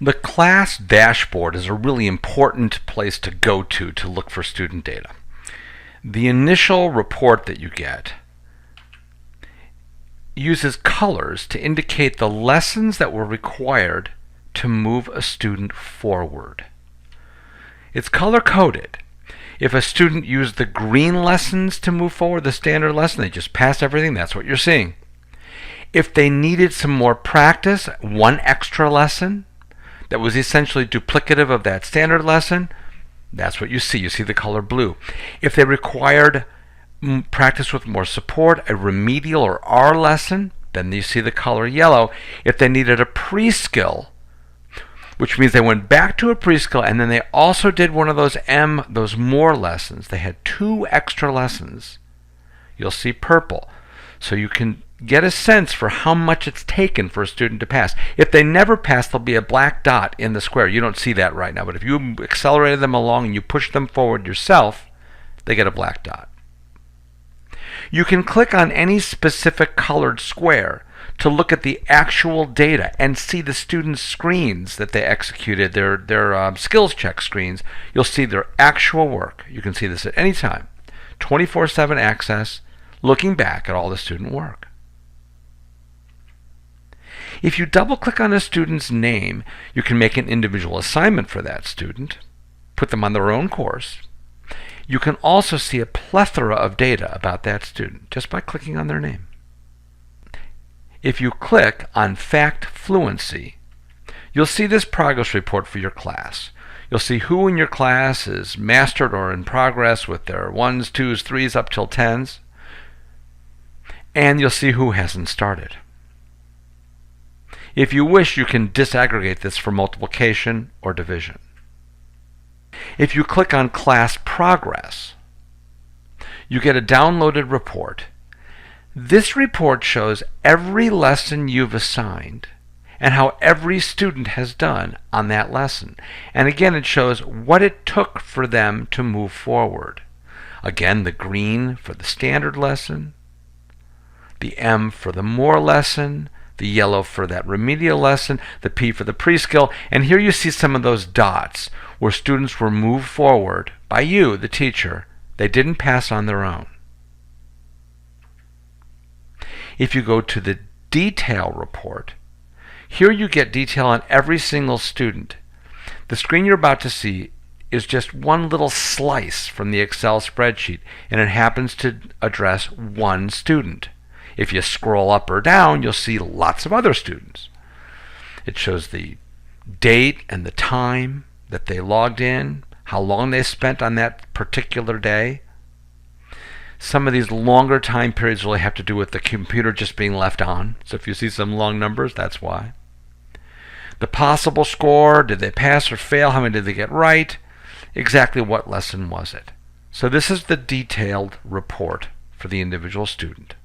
The class dashboard is a really important place to go to look for student data. The initial report that you get uses colors to indicate the lessons that were required to move a student forward. It's color-coded. If a student used the green lessons to move forward, the standard lesson, they just passed everything, that's what you're seeing. If they needed some more practice, one extra lesson that was essentially duplicative of that standard lesson, that's what you see. You see the color blue. If they required practice with more support, a remedial or R lesson, then you see the color yellow. If they needed a pre-skill, which means they went back to a pre-skill and then they also did one of those more lessons. They had 2 extra lessons. You'll see purple. So you can get a sense for how much it's taken for a student to pass. If they never pass, there'll be a black dot in the square. You don't see that right now, but if you accelerated them along and you push them forward yourself, they get a black dot. You can click on any specific colored square to look at the actual data and see the students' screens that they executed, their skills check screens. You'll see their actual work. You can see this at any time. 24/7 access, looking back at all the student work. If you double-click on a student's name, you can make an individual assignment for that student, put them on their own course. You can also see a plethora of data about that student just by clicking on their name. If you click on Fact Fluency, you'll see this progress report for your class. You'll see who in your class is mastered or in progress with their 1s, 2s, 3s up till 10s, and you'll see who hasn't started. If you wish, you can disaggregate this for multiplication or division. If you click on Class Progress, you get a downloaded report. This report shows every lesson you've assigned and how every student has done on that lesson. And again, it shows what it took for them to move forward. Again, the green for the standard lesson, the M for the more lesson, the yellow for that remedial lesson, the P for the pre-skill, and here you see some of those dots where students were moved forward by you, the teacher. They didn't pass on their own. If you go to the detail report, here you get detail on every single student. The screen you're about to see is just one little slice from the Excel spreadsheet, and it happens to address one student. If you scroll up or down, you'll see lots of other students. It shows the date and the time that they logged in, how long they spent on that particular day. Some of these longer time periods really have to do with the computer just being left on. So if you see some long numbers, that's why. The possible score, did they pass or fail? How many did they get right? Exactly what lesson was it? So this is the detailed report for the individual student.